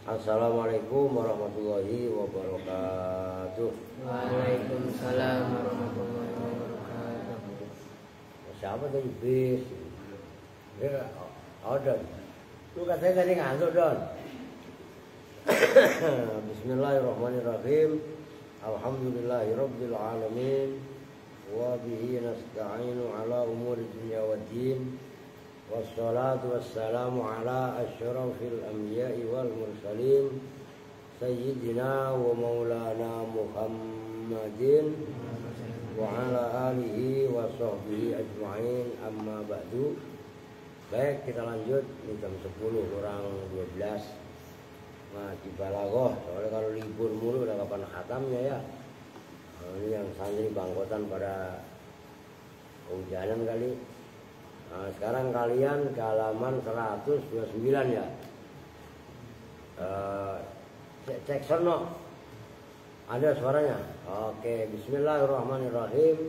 Assalamualaikum warahmatullahi wabarakatuh. Waalaikumsalam warahmatullahi wabarakatuh. Siapa tadi bis? Ya, ada. Lu katanya tadi ngantuk Don. Bismillahirrahmanirrahim. Alhamdulillahirabbil alamin. Wa bihi nasta'inu ala umuri dunya waddin. Wassalatu wassalamu ala asyrafil anbiya'i wal mursalin sayyidina wa maulana Muhammadin wa ala alihi wa sahbihi ajma'in, amma ba'du. Baik, kita lanjut. Ini jam 10 kurang 12 ngaji balaghah. Soalnya kalau libur mulu udah kapan khatamnya ya. Ini yang santri bangkotan pada kehujanan kali. Nah, sekarang kalian ke halaman 129 ya. Cek sono. Ada suaranya? Oke, bismillahirrahmanirrahim.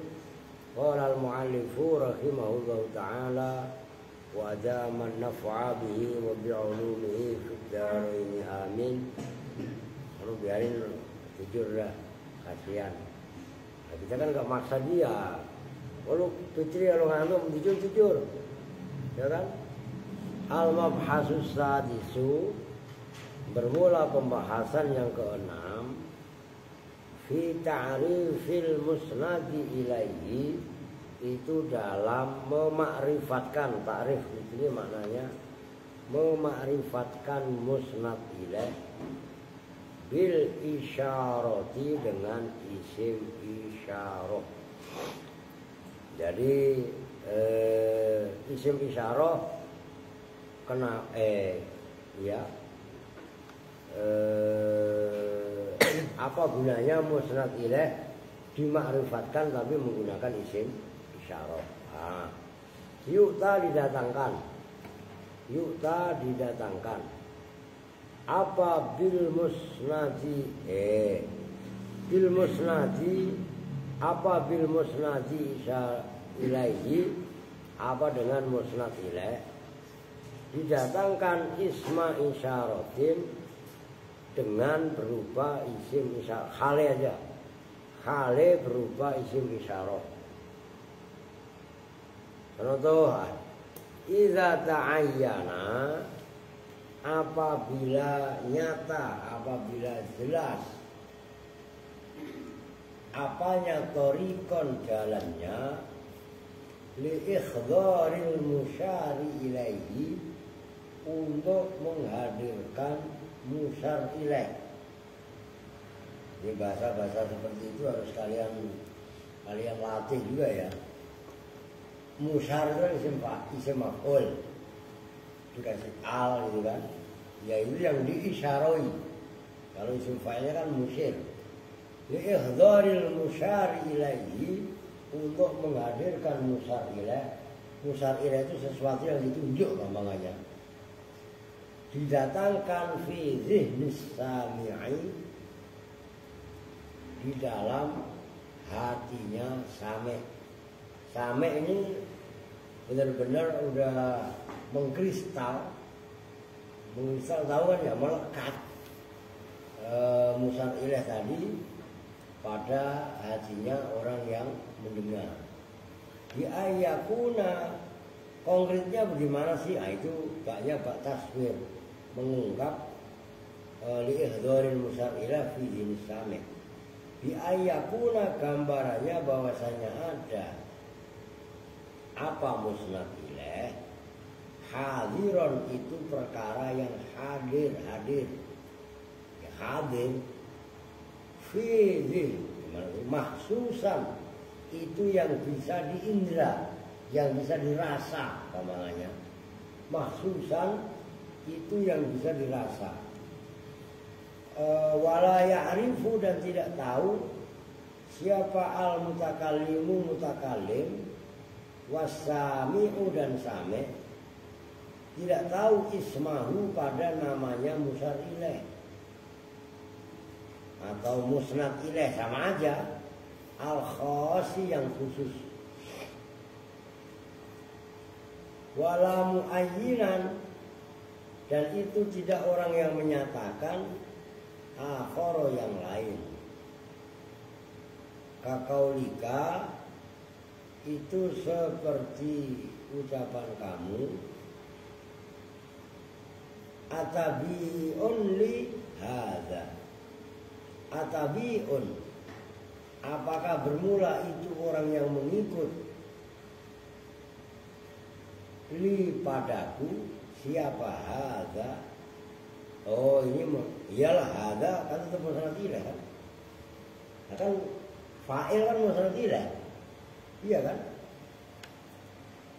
Qala al-mu'allifu rahimahullahu ta'ala wa adama an-naf'a bihi wa bi'ulumihi fid dharain amin. Lalu biarin jujur dah, kasihan. Nah, kita kan gak maksa dia. Kalau Fitri kalau ngantuk jujur, ya kan? Al-mabhasus sadisu, bermula pembahasan yang keenam. Fi ta'rifil musnadi ilaihi, itu dalam memakrifatkan. Ta'rif di sini maknanya memakrifatkan musnad ilaih bil isyarati, dengan isim isyarah. Jadi isim isyarah kena ya. Apa gunanya musnad ilaih dimakrifatkan tapi menggunakan isim isyarah? Nah, yu'ta didatangkan. Apa bil musnadi bil musnadi, apa bil musnadi ilaihi, apa dengan musnad ilaih didatangkan isma isyaratin dengan berupa isim isyarah. Khale aja, khale berupa isim isyarah. Contoh, idza ta'ayyana, apabila nyata, apabila jelas. Apanya? Thoriqon, jalannya, li ikhdharil musyari ilaihi, untuk menghadirkan musyar ilaih. Di bahasa-bahasa seperti itu harus kalian latih juga ya. Musyar itu isim maf'ul, dikasih al gitu kan, yaitu yang diisyaroi. Kalau isim fa'ilnya kan musyir. Li'ikhdharil musyar ilaihi, untuk menghadirkan musyar ilaih. Musyar ilaih itu sesuatu yang ditunjuk gampangannya. Didatangkan fi zihnis sami'i, di dalam hatinya sami'. Sami' ini benar-benar udah mengkristal tahu kan ya, melekat musyar ilaih tadi pada hatinya orang yang mendengar. Di ayyakuna, konkretnya bagaimana sih? Itu baknya bak taswir, mengungkap li'ihdharil musyar ilaih fi jinis sami'. Di ayyakuna, gambarannya bahwasanya ada apa musnad ilaih, hadiron, itu perkara yang hadir ya, hadir. Fi'il mahsusan, itu yang bisa diindra, yang bisa dirasa gampangannya. Mahsusan itu yang bisa dirasa. Wala ya'rifu, dan tidak tahu siapa al mutakallimu, mutakallim, wasami'u, dan sami'. Tidak tahu ismahu, pada namanya musyar ilaih atau musnad ilaih, sama aja. Al-khasi, yang khusus. Wala muayyinan, dan itu tidak orang yang menyatakan akhara yang lain. Kakaulika itu seperti ucapan kamu, atabiun li hadza. Atabiun, apakah bermula itu orang yang mengikut li padaku, siapa hadza? Oh ini iyalah hadza kan tetap masalah tidak kan? Kan fa'il kan masalah tidak, iya kan?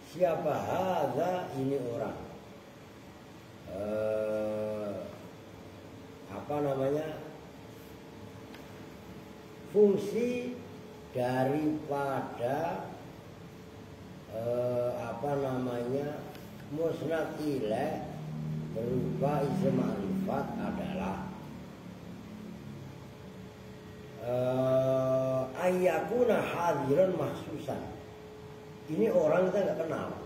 Siapa hadza, ini orang. Apa namanya? Fungsi daripada musnad ilaih berupa isim ma'rifat adalah ayyakuna hadiran mahsusan. Ini orang kita nggak kenal.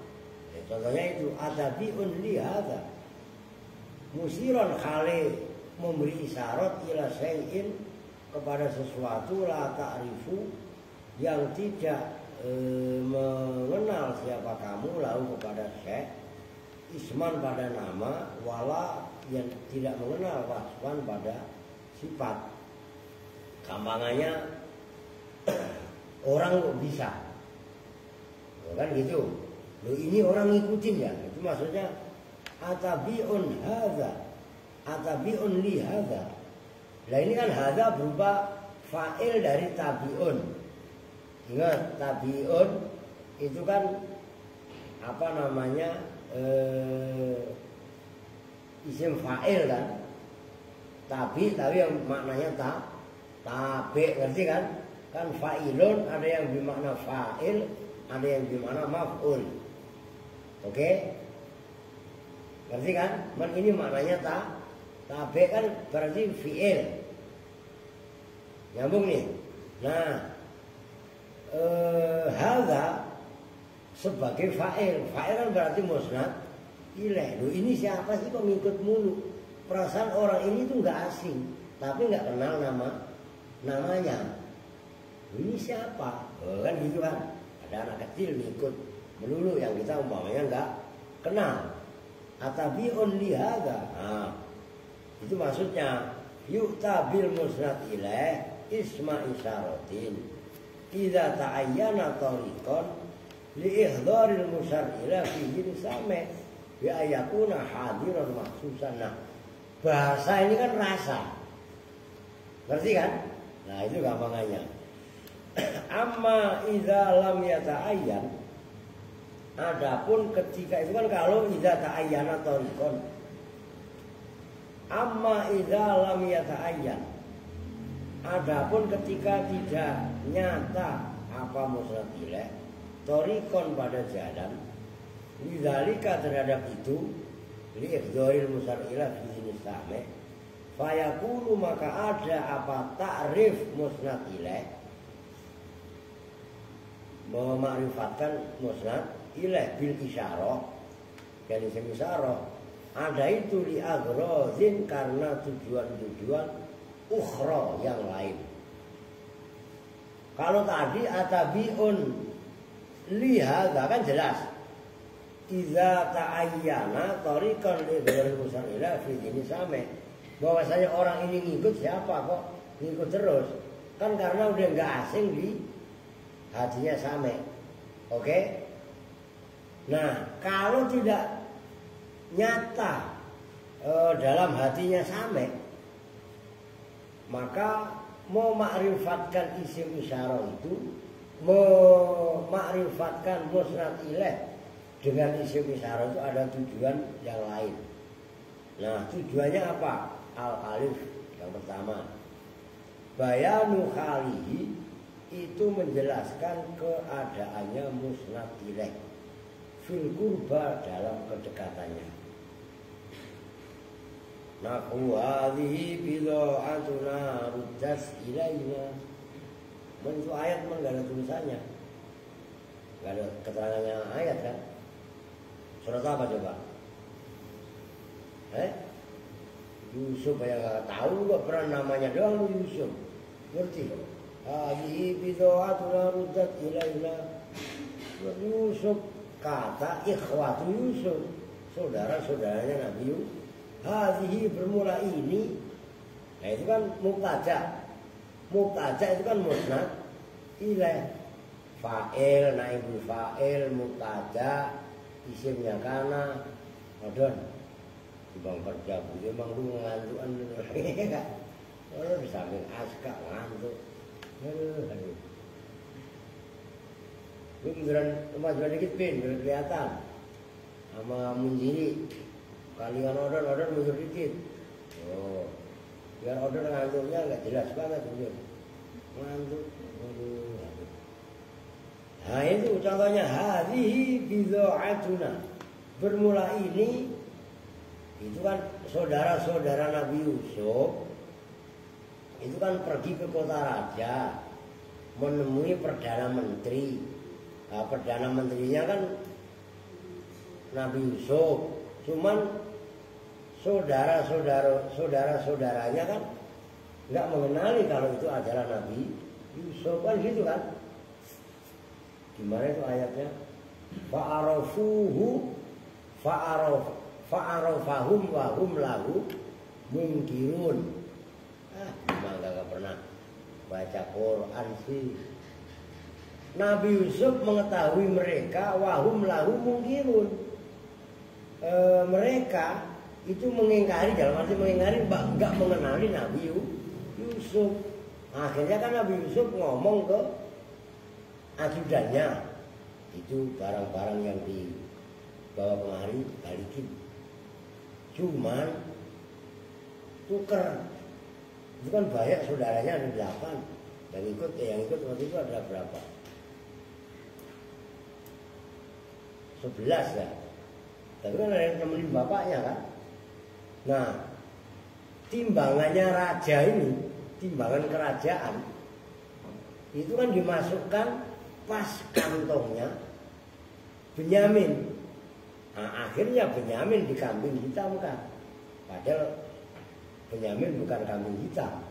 Contohnya itu adabiun li hadza, musiron khali, memberi isyarat ila syai'in, kepada sesuatu la ta'rifu, yang tidak mengenal siapa kamu, lalu kepada syekh, isman pada nama, wala yang tidak mengenal wasfan pada sifat. Gampangannya orang kok bisa, kan gitu. Loh, ini orang ngikutin ya, itu maksudnya atabiun hadza, atabiun li hadza. Nah ini kan hadza berupa fa'il dari tabiun. Ingat, tabiun itu kan apa namanya, isim fa'il kan. Tapi yang maknanya tabi, ngerti kan? Kan fa'ilun ada yang bermakna fa'il, ada yang bermakna maf'ul. Oke? Ngerti kan? Ini maknanya tabi kan berarti fi'il. Nyambung nih. Nah, hadza sebagai fa'il. Fa'il kan berarti musnad ilaih. Loh, ini siapa sih kok ngikut mulu? Perasaan orang ini tuh nggak asing, tapi nggak kenal namanya. Ini siapa? Kan gitu kan. Ada anak kecil ngikut melulu yang kita umpamanya nggak kenal. Atabiun li hadza. Nah, itu maksudnya yu'ta bil musnad ilaih isma isyaratin idza ta'ayyana tariqan li ihdharil musyar ila fihi sami bi ayakuna hadiran maksusan. Nah, bahasa ini kan rasa, ngerti kan? Nah itu gampangannya. Amma idza lam yata'ayyan, adapun ketika itu kan kalau idza ta'ayyana tariqan. Amma idza lam yata'ayyan, adapun ketika tidak nyata apa musnad ilaih tariqan pada jalan, lidzalika terhadap itu li ihdharil musnad ilaih fi sini sami, fayaqulu maka ada apa ta'rif musnad ilaih, memakrifatkan musnad ilaih bil isyarah, dan isim isyarah ada itu li aghrozin karena tujuan-tujuan ukhra yang lain. Kalau tadi atabiun li hadza kan jelas. Idza ta'ayyana tariqan li ghairil musallila fi dini sami. Bahwasanya orang ini ngikut siapa kok ngikut terus? Kan karena udah enggak asing di hatinya sami. Oke? Nah, kalau tidak nyata dalam hatinya sami, maka memakrifatkan isim isyarah itu, memakrifatkan musnad ilaih dengan isim isyarah itu ada tujuan yang lain. Nah, tujuannya apa? Al-alif yang pertama, bayanu khalihi, itu menjelaskan keadaannya musnad ilaih fil qurba dalam kedekatannya. Nahu hadhihi bidha'atuna ruddas ilaina. Itu ayat memang gak ada tulisannya, gak ada keterangannya ayat kan. Surat apa coba? Yusuf ya nggak tahu nggak pernah namanya doang lu Yusuf. Ngerti? Hadhihi bid'atuna ruddat ilaina. Yusuf kata ikhwatu Yusuf, saudara-saudaranya Nabi Yusuf. Hadhihi bermula ini. Nah itu kan mubtada. Mubtada itu kan musnad ilaih. Fa'il, naibul fa'il, mubtada, isimnya kana. Odon. Bang kerja budi emang lu ngantukan enggak. Orang di samping aska ngantuk. Aduh. Lu giliran kemajuan dikit pin, biar kelihatan. Sama munjiri. Kalian order mundur dikit. Oh. Biar order ngantuknya enggak jelas banget mundur. Ngantuk. Aduh. Nah itu contohnya hadhihi bid'atuna. Bermula ini itu kan saudara-saudara Nabi Yusuf itu kan pergi ke kota raja menemui Perdana Menteri. Nah, Perdana Menterinya kan Nabi Yusuf, cuman saudara-saudaranya kan nggak mengenali kalau itu adalah Nabi Yusuf kan gitu kan. Gimana itu ayatnya? Fa'arafahum wa hum lahu munkirun. Memang gak pernah baca Quran sih. Nabi Yusuf mengetahui mereka wa hum lahu munkirun. Mereka itu mengingkari, dalam arti mengingkari enggak mengenali Nabi Yusuf. Akhirnya kan Nabi Yusuf ngomong ke ajudannya, itu barang-barang yang dibawa kemari balikin. Cuman tuker, itu kan banyak saudaranya ada 8, yang ikut waktu itu ada berapa? 11 ya. Tapi kan ada yang temenin bapaknya kan. Nah, timbangannya raja ini, timbangan kerajaan, itu kan dimasukkan pas kantongnya Benyamin. Nah, akhirnya Benyamin dikambing hitamkan. Padahal Benyamin bukan kambing hitam.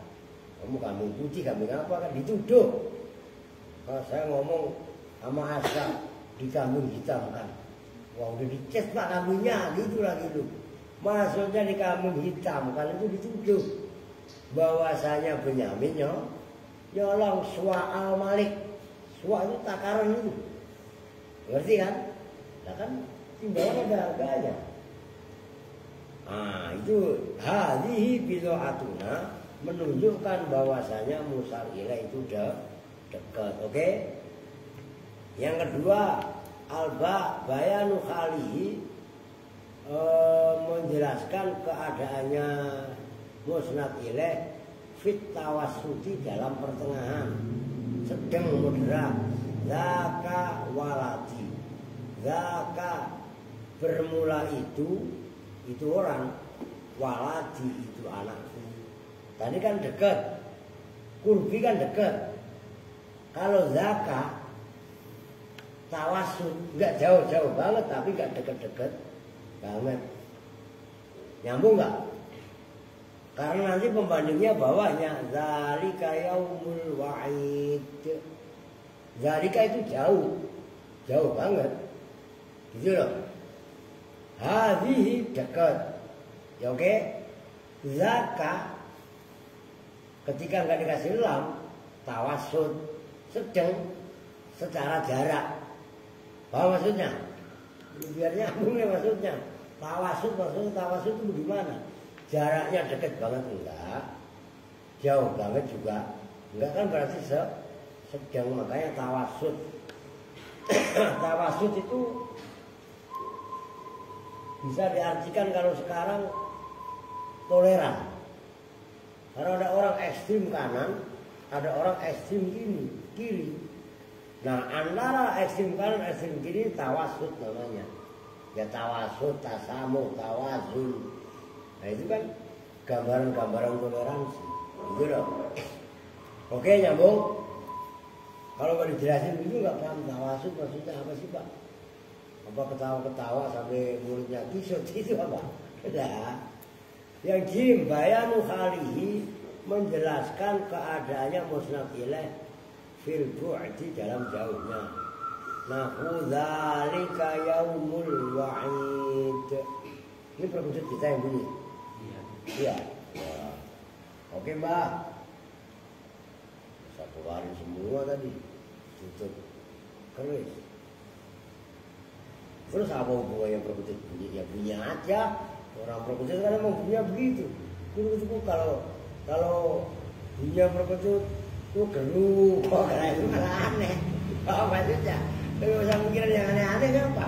Kamu kambing putih, kambing apa kan dituduh. Kalau saya ngomong sama Asa dikambing hitam kan. Wah udah dicet pak kambingnya, gitu lagi lu. Maksudnya dikambing hitam kan itu dituduh bahwasanya Benyamin nyolong Su'al Malik. Su'a itu takaran itu. Ngerti kan? Nah kan timbangan ada harganya. Nah itu hadhihi bid'atuna menunjukkan bahwasanya musal ilaih itu udah dekat. Oke? Yang kedua, alba bayanu khalihi, menjelaskan keadaannya musnad ilaih fit tawassuti dalam pertengahan, sedang moderat. Zaka walati, zaka bermula itu orang, waladi itu anakku. Tadi kan dekat, kurbi kan dekat. Kalau zaka tawasud nggak jauh-jauh banget, tapi nggak deket-deket banget. Nyambung nggak? Karena nanti pembandingnya bawahnya zalika yaumul wa'id. Zalika itu jauh banget, gitu loh. Hadhihi dekat, ya oke. Zaka ketika nggak dikasih lam, tawasud sedang secara jarak. Apa maksudnya? Biar nyambung nih maksudnya. Tawasud itu gimana? Jaraknya dekat banget enggak, jauh banget juga enggak, kan berarti sedang, makanya tawasud. Tawasud itu bisa diartikan kalau sekarang toleran. Karena ada orang ekstrim kanan, ada orang ekstrim kiri. Nah antara ekstrim kanan ekstrim kiri tawasud namanya. Ya tawasud, tasamuh, tawazun. Nah itu kan gambaran-gambaran toleransi. Gitu loh. Oke nyambung. Kalau nggak dijelasin gitu nggak paham tawasud maksudnya apa sih Pak? Apa ketawa-ketawa sampai mulutnya kisut itu apa? Nah, yang jim bayanu khalihi menjelaskan keadaannya musnad ilaih fil bu'di dalam jauhnya. Nahu dzalika yaumul wa'id. Ini perkutut kita yang bunyi. Iya. Ya. Oke, Mbak. Saya keluarin semua tadi. Tutup keris. Terus apa hubungannya perkutut bunyi? Ya bunyi aja. Orang perkutut kan emang bunyinya begitu. Itu kalau bunyinya perkutut itu geruk, kok karena itu malah aneh. Oh maksudnya, kalau usah mikirin yang aneh-aneh kenapa?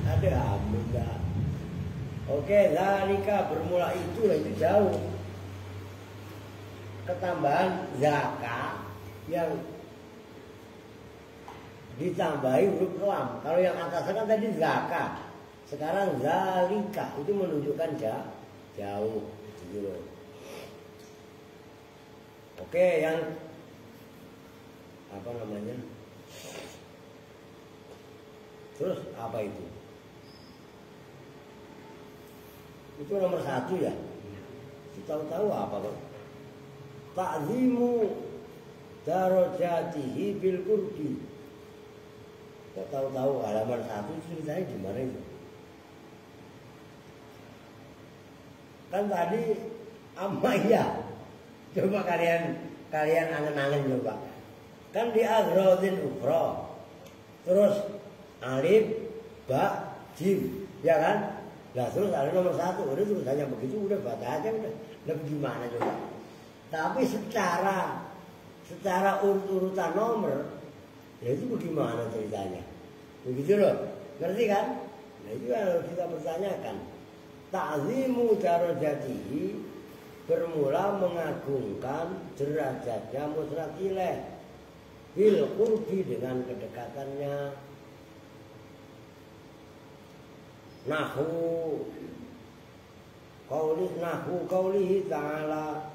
Ada amin dah. Oke, zalika bermula itu jauh. Ketambahan zakat yang ditambahi huruf lam. Kalau yang atasnya kan tadi zakat. Sekarang zalika itu menunjukkan jauh gitu. Oke, yang apa namanya? Terus apa itu? Itu nomor 1 ya. Tahu-tahu apa Pak? Ta'zimu darajatihi bil qurbi. Kok tahu-tahu halaman 1 ceritanya gimana itu? Kan tadi Amaya. Coba kalian angen-angen coba. Kan di agrodin ukro. Terus alif, ba, jim, ya kan? Nah terus ada nomor 1, udah tulisannya begitu, udah baca aja udah. Lebih gimana coba? Tapi secara urut-urutan nomor, ya itu bagaimana ceritanya? Begitu loh, ngerti kan? Nah itu yang harus kita pertanyakan. Ta'zimu darajatihi bermula mengagungkan derajatnya musnad ilaih bil qurbi dengan kedekatannya. Nahu qaulihi ta'ala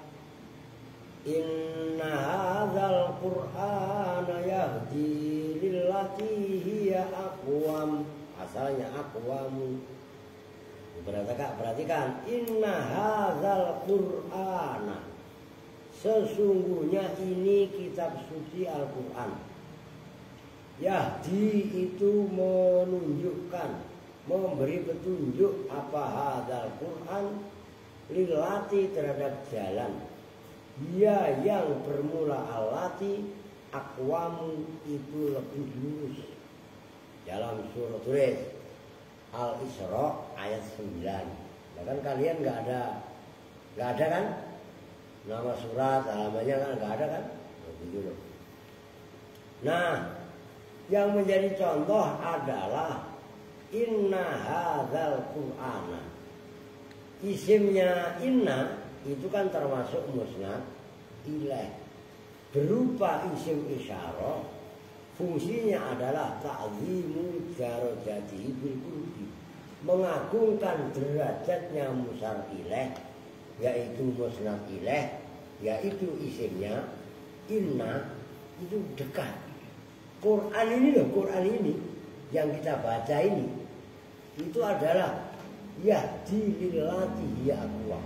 inna hadzal qur'ana yahdi lillati hiya aqwam. Asalnya aqwamu. Perhatikan inna hadzal qur'ana, sesungguhnya ini kitab suci Al-Qur'an. Yahdi itu menunjukkan, memberi petunjuk apa hadzal Qur'an lilati terhadap jalan. Dia yang bermula alati aqwamu itu lebih lurus. Dalam surah tulis Al-Isra ayat 9. Nah kan kalian nggak ada kan? Nama surat, halamannya kan nggak ada kan? Begitu loh. Nah, yang menjadi contoh adalah inna hadzal qur'ana. Isimnya inna itu kan termasuk musnad ilaih. Berupa isim isyarah. Fungsinya adalah ta'zimu darajatihi bil qurbi, mengagungkan derajatnya musnad ilaih, yaitu musnad ilaih, yaitu isimnya inna itu dekat. Quran ini yang kita baca ini itu adalah yahdi lillati hiya aqwam,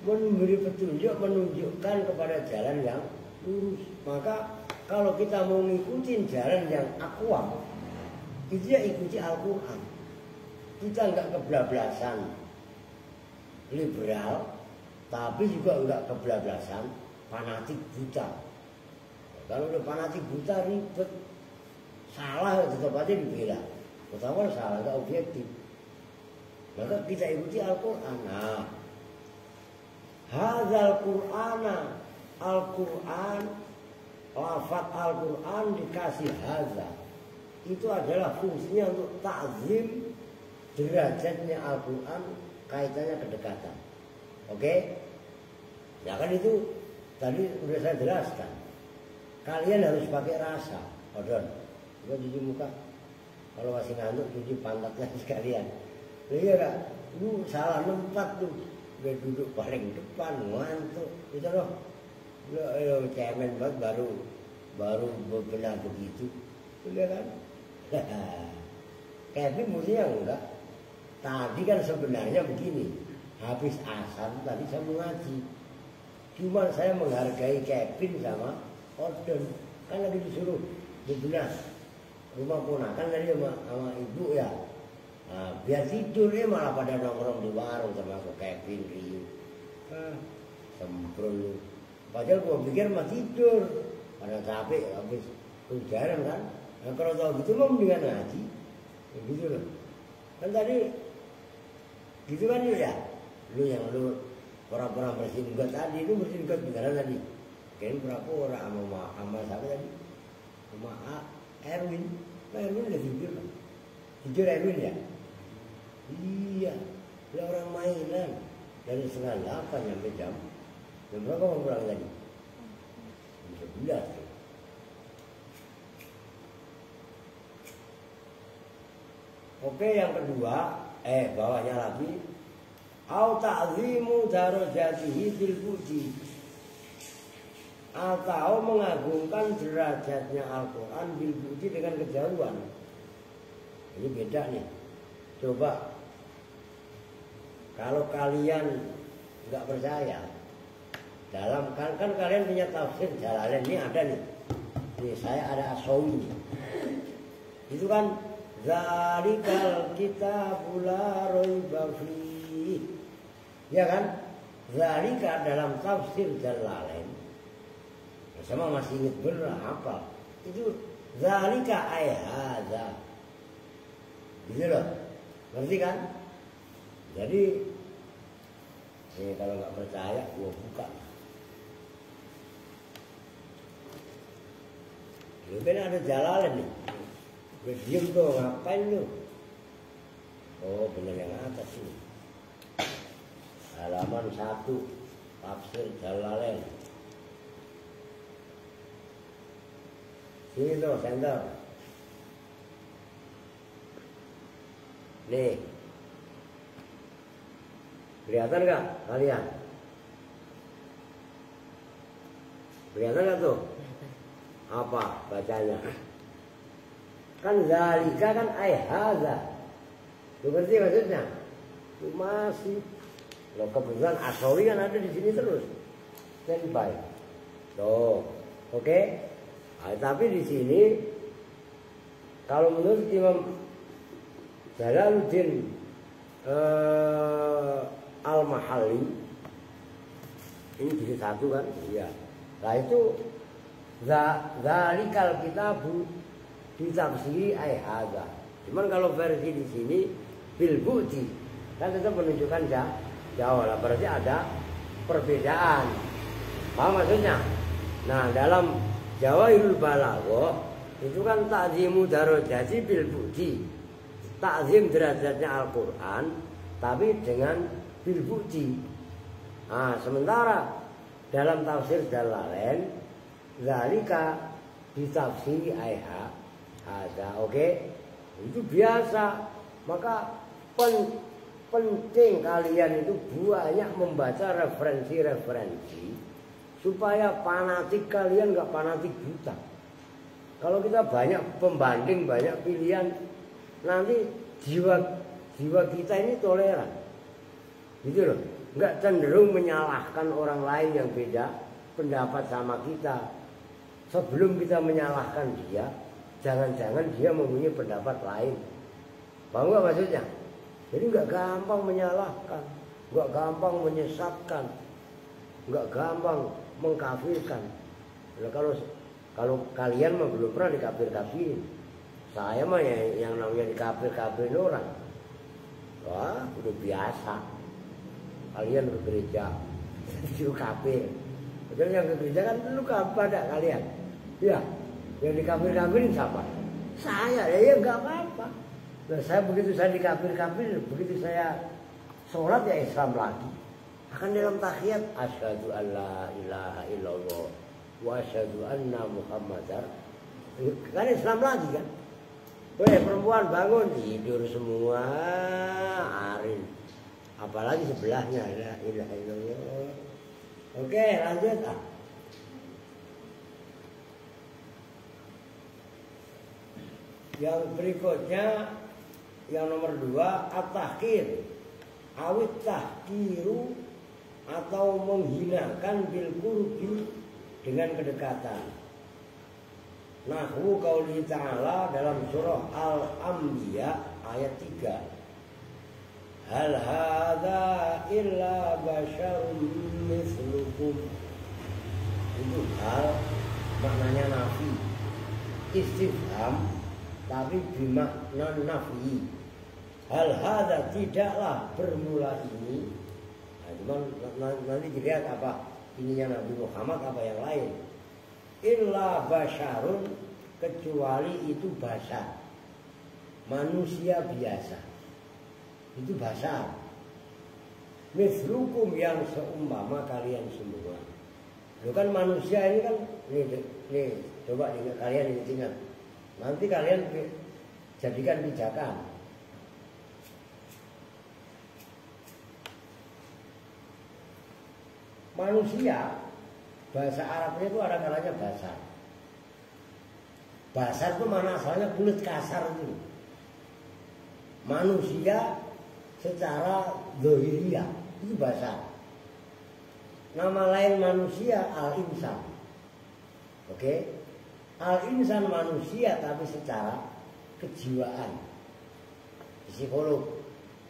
memberi petunjuk, menunjukkan kepada jalan yang lurus. Maka kalau kita mau ngikutin jalan yang aqwam, itu ya ikuti Al-Quran. Kita enggak kebablasan liberal, tapi juga enggak kebablasan fanatik buta. Kalau udah fanatik buta ribet, salah tetap aja dibela. Pertama salah, enggak objektif. Maka kita ikuti Al-Quran. Nah, hadzal Qur'ana, Al-Quran, lafaz Al-Quran dikasih hadza. Itu adalah fungsinya untuk ta'zim derajatnya Al-Quran, kaitannya kedekatan. Oke? Ya kan itu tadi sudah saya jelaskan. Kalian harus pakai rasa. Odon, coba cuci muka. Kalau masih ngantuk cuci pantatnya sekalian. Iya kak, lu salah tempat tuh. Udah duduk paling depan, ngantuk. Itu loh. Lo cemen banget baru benar begitu. Udah kan? Kevin mestinya enggak. Tadi kan sebenarnya begini, habis asar tadi saya mau ngaji. Cuma saya menghargai Kevin sama Odon. Kan lagi disuruh bebenah rumah ponakan tadi sama ibu ya. Nah, biar tidur malah pada nongkrong di warung termasuk Kevin, Rio. Sempurna lu. Padahal gua pikir mah tidur. Pada capek habis hujan kan. Nah, kalau tahu gitu mah mendingan ngaji. Ya, gitu loh. Kan tadi gitu kan ya. Lu yang lu pura-pura bersihin got tadi, lu bersihin got beneran tadi. Kayaknya pura-pura sama siapa tadi? Sama Erwin. Nah, Erwin udah tidur kan? Tidur Erwin ya? Iya, dia orang mainan. Dari 7:30 sampai jam berapa mau pulang tadi? Jam 11. Oke, yang kedua, bawahnya lagi. Au ta'zimu darajatihi bil budi. Atau mengagungkan derajatnya Al-Quran bil budi dengan kejauhan. Ini beda nih. Coba kalau kalian nggak percaya, dalam kan kalian punya tafsir Jalalain ini ada nih. Nih saya ada Asawi. Itu kan zalikal kitabul la raiba fihi. Ya kan? Zalika dalam tafsir Jalalain. Sama masih ingat benar apa? Itu zalika ay hadza. Gitu loh. Ngerti kan? Jadi kalau nggak percaya gua buka. Lu kan ada Jalalain nih. Gue diem tuh, ngapain lu? Oh bener yang atas ini. Halaman 1 tafsir Jalalain. Sini tuh, center. Nih. Kelihatan nggak kalian? Kelihatan nggak tuh? Apa bacanya? Kan zalika kan hadza. Lu ngerti maksudnya? Lu masih. Lo kebetulan Asawi kan ada di sini terus. Standby. Tuh, oke? Nah, tapi di sini kalau menurut Imam Jalaluddin Al-Mahalli ini di satu kan? Iya. Nah itu zalikal kitabu ditafsiri hadza. Cuman kalau versi di sini bil budi kan tetap menunjukkan Jawa lah, berarti ada perbedaan. Paham maksudnya? Nah, dalam Jawahirul Balaghah itu kan ta'zimu darajati bil budi. Ta'zim derajatnya Al-Qur'an tapi dengan bil budi. Nah, sementara dalam tafsir Jalalain zalika ditafsiri hadza, oke? Itu biasa. Maka penting kalian itu banyak membaca referensi-referensi supaya fanatik kalian nggak fanatik buta. Kalau kita banyak pembanding, banyak pilihan, nanti jiwa kita ini toleran, gitu loh. Nggak cenderung menyalahkan orang lain yang beda pendapat sama kita. Sebelum kita menyalahkan dia, jangan-jangan dia mempunyai pendapat lain. Paham nggak maksudnya? Jadi nggak gampang menyalahkan, nggak gampang menyesatkan, nggak gampang mengkafirkan. Nah, kalau kalian mah belum pernah dikafir-kafirin. Saya mah yang namanya dikafir-kafirin orang. Wah, udah biasa. Kalian ke gereja, disuruh kafir. Padahal yang ke gereja kan lu pada kalian. Ya, yang dikafir-kafirin siapa? Saya, ya nggak apa-apa. Nah, saya begitu saya dikafir-kafir, begitu saya sholat ya Islam lagi. Akan dalam tahiyat asyhadu alla ilaha illallah wa asyhadu anna muhammadar. Kan Islam lagi kan. Weh perempuan bangun, tidur semua, arin. Apalagi sebelahnya la ilaha illallah. Oke, lanjut ah. Yang berikutnya Yang nomor 2 at-tahqir. Awit tahqiru atau menghinakan bil qurbi dengan kedekatan. Nahwu qauli ta'ala dalam surah Al-Anbiya ayat 3. Hal hadza illa basyarum mithlukum. Itu hal maknanya nafi. Istifham tapi bimakna nafi. Hal hadza tidaklah bermula ini. Nah, cuman nanti dilihat apa ininya Nabi Muhammad apa yang lain. Illa basyarun, kecuali itu bashar, manusia biasa. Itu bashar. Mithlukum, yang seumpama kalian semua. Lo kan manusia ini kan nih coba ingat, kalian ingat. Nanti kalian jadikan pijakan. Manusia, bahasa Arabnya itu ada kalanya basar. Basar itu mana asalnya kulit kasar itu. Manusia secara zahiriyah itu basar. Nama lain manusia al-insan. Oke? Al-insan manusia tapi secara kejiwaan.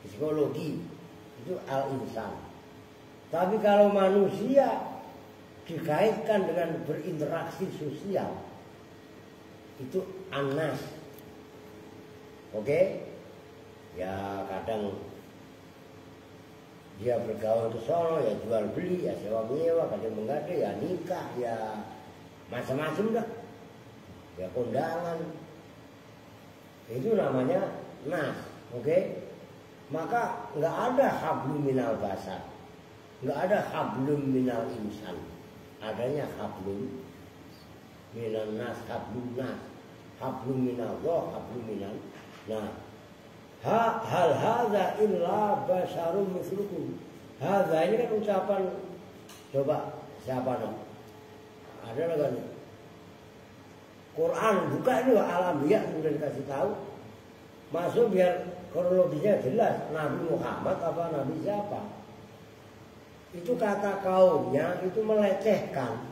Psikologi itu al-insan. Tapi kalau manusia dikaitkan dengan berinteraksi sosial, itu anas. Oke? Ya kadang dia bergaul ke sono, ya jual beli, ya sewa menyewa, kadang menggadai, ya nikah, ya macam-macam dah. Ya kondangan. Itu namanya nas. Oke? Maka nggak ada hablum minal basar. Nggak ada hablum minal insan. Adanya hablum minan nas, hablum nas, hablum minallah, hablum minan. Nah, hal hadza illa basyarum mithlukum. Hadza ini kan ucapan, coba siapa nak? Ada lagi. Quran buka ini Al-Anbiya sudah dikasih tahu. Masuk biar kronologisnya jelas. Nabi Muhammad apa Nabi siapa? Itu kata kaumnya itu melecehkan.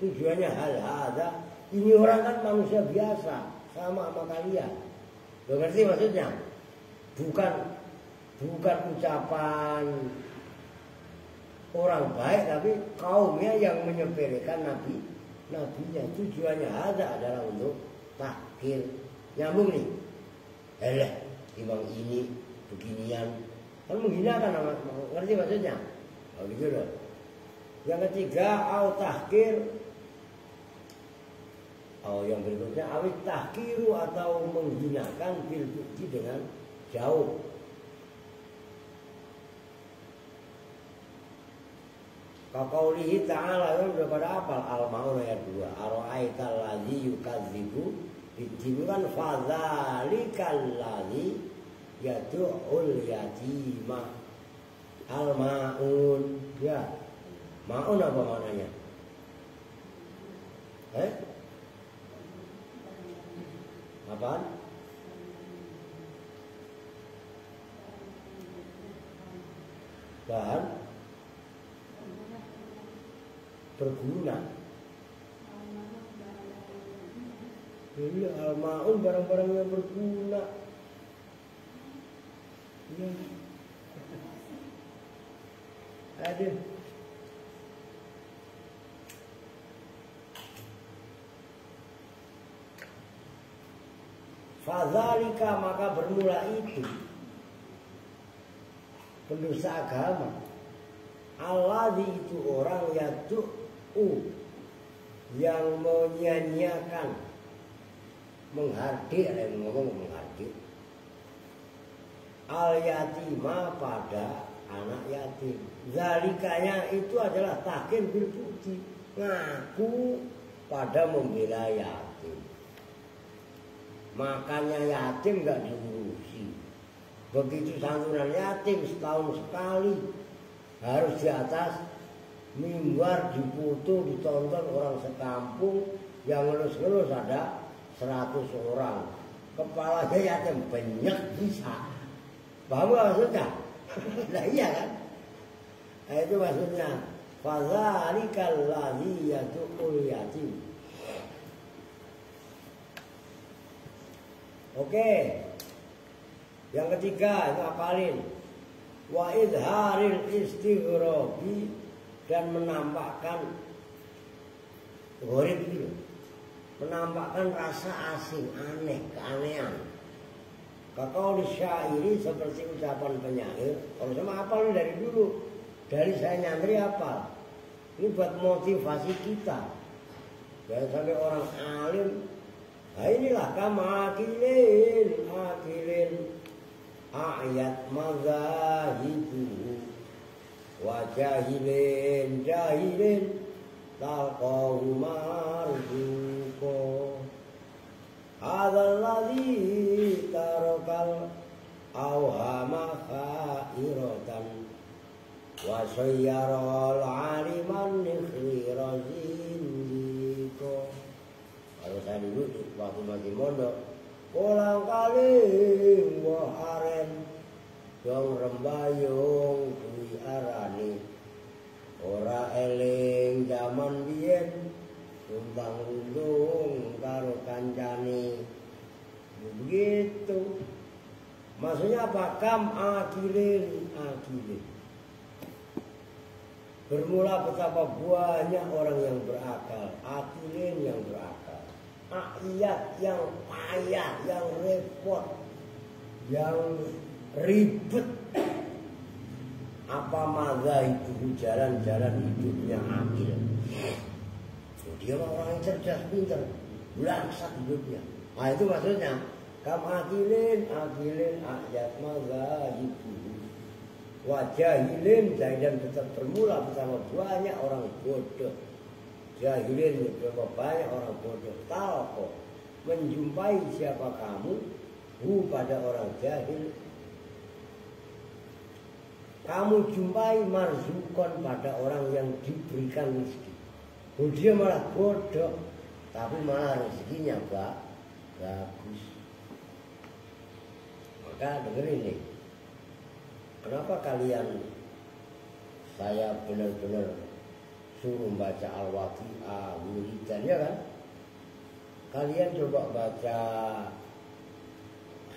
Tujuannya hal hadza. Ini orang kan manusia biasa, sama kalian. Lo ngerti maksudnya? Bukan ucapan orang baik, tapi kaumnya yang menyepelekan nabinya. Tujuannya hadza adalah untuk tahqir. Nyambung nih. Alah, imam ini beginian. Kan menghinakan, ngerti maksudnya? Oh gitu loh. Yang ketiga au tahqir. Oh yang berikutnya awit tahqiru atau menghinakan bil bukti dengan jauh. Kaqaulihi ta'ala kan udah pada hafal Al-Maun ayat 2. Ara'aital ladzi yukadzibu bid-din kan fadzalikal ladzi yad'ul yatima. Al-Maun, ya. Maun apa maknanya? Apaan? Bahan berguna. Iya, al-maun barang-barang yang berguna. Iya. Ada. Fadzalika, maka bermula itu pendosa agama. Alladzi, itu orang yad'u, yang menyanyiakan, menghardik, ada yang ngomong menghardik, al-yatima, pada anak yatim. Zalikanya itu adalah tahqir bil bukti, ngaku pada membela yatim. Makannya yatim gak diurusi. Begitu santunan yatim setahun sekali, harus di atas mimbar dipoto, ditonton orang sekampung. Yang ngelus-ngelus ada 100 orang. kepalanya yatim banyak bisa. Paham gak maksudnya? Nah iya kan? Nah itu maksudnya. Fadzalikal ladzi yad'ul yatim. Oke. Yang ketiga itu apalin. Wa idharil istighrabi, dan menampakkan gharib itu. Menampakkan rasa asing, aneh, keanehan. Kakau syairi seperti ucapan penyair. Kalau sama apal dari dulu. Dari saya nyantri apal. Ini buat motivasi kita. Jangan sampai orang alim. Nah inilah kamakilin, akilin. Ayat mazahibu. Wajahilin, jahilin. Talqahu marzuko. Hadzal ladzi tarakal awhama khairatan wa sayyaral aliman khairazindiko. Kalau saya dulu waktu masih mondok, pulang kali mbah aren dong rembayung kuwi arani ora eling jaman biyen tumbang undung karo kancane. Begitu. Maksudnya apa? Kam akilin, akilin. Bermula betapa banyak orang yang berakal, akilin yang berakal. Ayat yang payah, yang repot, yang ribet. Apa maza itu jalan-jalan hidupnya akil. Dia orang yang cerdas, pintar, langsat hidupnya. Nah itu maksudnya. Kam akilin, akilin ayat maza itu. Wajahilin, dan tetap bermula bersama banyak orang bodoh. Jahilin, berapa banyak orang bodoh. Talko, menjumpai siapa kamu, pada orang jahil. Kamu jumpai marzukon pada orang yang diberikan rezeki. Dia malah bodoh, tapi malah rezekinya bagus. Maka dengerin nih. Kenapa kalian saya benar-benar suruh baca Al-Waqi'ah, wiridan, ya kan? Kalian coba baca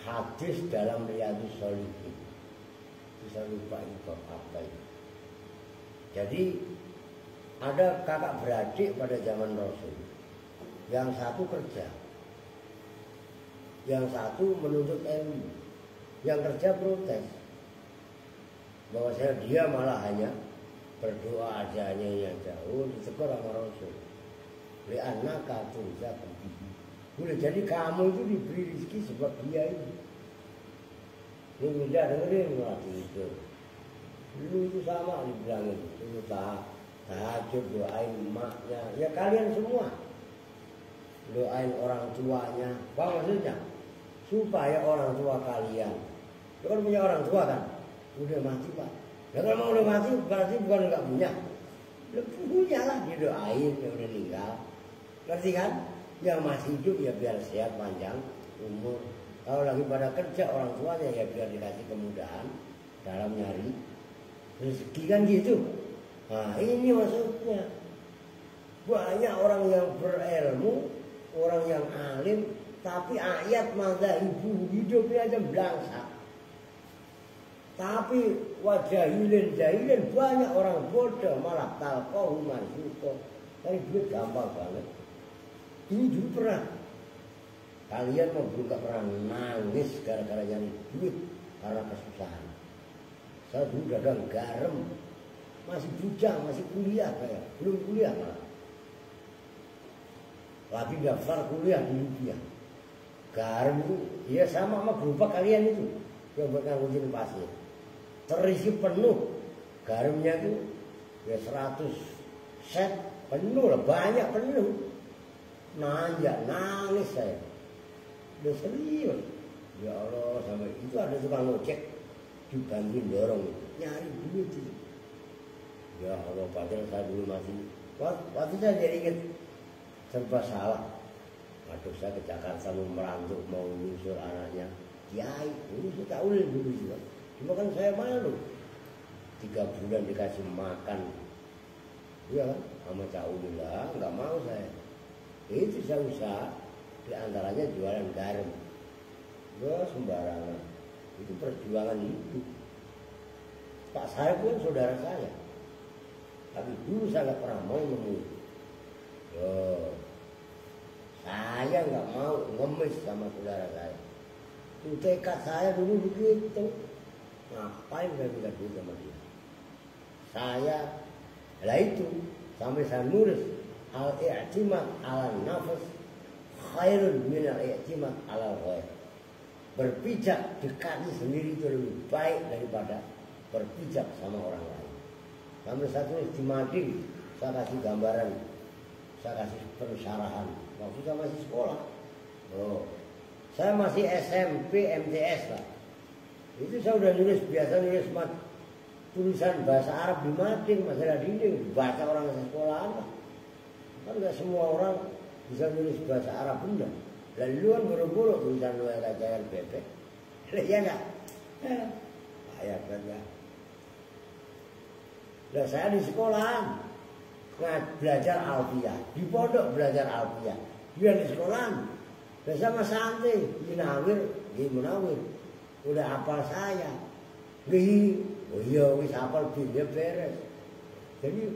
hadis dalam Riyadhus Shalihin. Bisa lupa itu apa itu. Jadi ada kakak beradik pada zaman Rasul. Yang satu kerja, yang satu menuntut ilmu, yang kerja protes. Bahwasanya dia malah hanya berdoa aja yang jauh, ditegur sama Rasul. Li'annaka turzaqu bihi. Boleh jadi kamu itu diberi rezeki sebab dia itu. Ini mudah dengerin lagi itu. Dulu itu sama dibilangin. Itu tahajud doain emaknya. Ya kalian semua doain orang tuanya. Apa maksudnya? Supaya orang tua kalian. Itu kan punya orang tua kan? Udah mati pak. Ya kalau mau udah mati berarti bukan nggak punya. Punya lah, didoain yang udah meninggal. Ngerti kan? Yang masih hidup ya biar sehat panjang umur. Kalau lagi pada kerja orang tuanya ya biar dikasih kemudahan dalam nyari rezeki kan gitu. Nah ini maksudnya. Banyak orang yang berilmu, orang yang alim, tapi ayat mazhabu hidupnya aja belangsak. Tapi wajahilin jahilin banyak orang bodoh malah talqahu marzuko. Tapi duit gampang banget. Ini dulu pernah. Kalian mau belum pernah nangis gara-gara nyari duit karena kesusahan. Saya dulu dagang garam, masih bujang, masih kuliah kayak belum kuliah malah. Lagi daftar kuliah di Libya. Garam itu, ya sama berupa kalian itu yang buat nganggutin pasir. Terisi penuh garamnya itu ya 100 set penuh lah, banyak penuh. Nanjak nangis saya. Udah serius. Ya Allah, sampai itu ada tukang ojek dibantuin dorong nyari duit itu. Ya Allah, padahal saya dulu masih waktu saya jadi inget serba salah. Aduh, saya ke Jakarta mau merantau, mau nyusul anaknya kiai, ini saya ulil dulu juga. Cuma kan saya malu, 3 bulan dikasih makan, iya kan, sama Cak Ulil lah, nggak mau saya. Itu saya usaha, diantaranya jualan garam. Ya sembarangan, itu perjuangan hidup. Pak saya pun saudara saya, tapi dulu saya nggak pernah mau nemuin. Saya nggak mau ngemis sama saudara saya. Itu tekad saya dulu begitu. Ngapain saya minta duit sama dia? Saya, lah itu sampai saya nulis al-i'timad ala nafas khairun min al-i'timad ala ghair. Berpijak dekati sendiri itu lebih baik daripada berpijak sama orang lain. Sampai saya tulis di mading, saya kasih gambaran, saya kasih pensyarahan. Waktu saya masih sekolah, saya masih SMP, MTS lah. Itu saya udah nulis, biasa nulis tulisan bahasa Arab di mading, masalah dinding, baca orang sekolahan lah. Kan nggak semua orang bisa nulis bahasa Arab benar. Lalu kan buru-buru tulisan lu kacakan bebek, iya nggak? Ayat banget. Lah saya di sekolahan belajar alfiah, di pondok belajar alfiah, dia di sekolahan. Lah sama santai, Munawir, Munawir, udah hafal saya. Oh iya, wis hafal dia beres. Jadi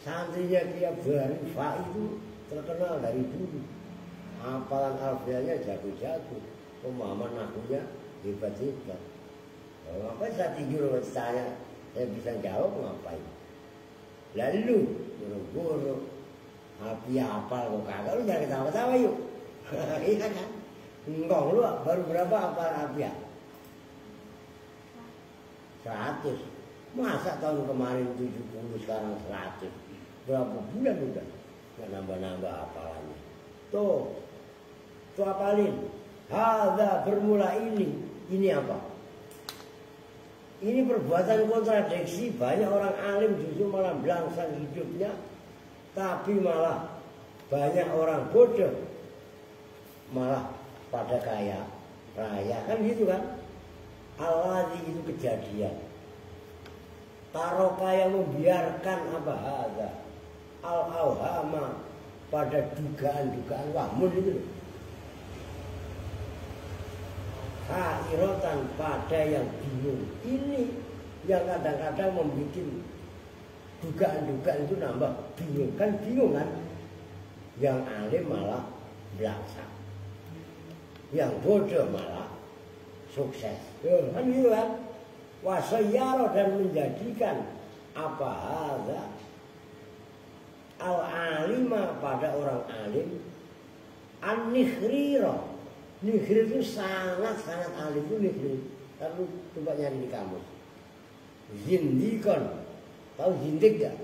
santrinya tiap hari Fa itu terkenal dari dulu. Hafalan alfiahnya jago-jago, pemahaman nahwunya hebat-hebat. Ngapain saya tidur saya bisa jawab ngapain? Lalu buru-buru alfiah hafal kok kagak, lu jangan ketawa-tawa yuk. Iya kan? Enggak, lu baru berapa hafal alfiah? 100. Masa tahun kemarin 70 sekarang 100? Berapa bulan udah nggak nambah-nambah hafalannya? Tuh hafalin. Hadza bermula ini apa? Ini perbuatan kontradiksi. Banyak orang alim justru malah belangsang hidupnya, tapi malah banyak orang bodoh malah pada kaya raya, kan gitu kan? Alladzi itu kejadian. Taroka yang membiarkan apa hadza al-awhama pada dugaan-dugaan wahmun itu loh. Kairotan pada yang bingung. Ini yang kadang-kadang membuat dugaan-dugaan itu nambah bingung. Kan bingung kan? Yang alim malah belakang, yang bodoh malah sukses. Kan gitu kan? Wasayyaro dan menjadikan apa hadza al-alima pada orang alim an-nikhrira. Nikhrir itu sangat-sangat alim itu nikhrir. Lalu coba nyari di kamus. Zindikon, tahu zindik gak?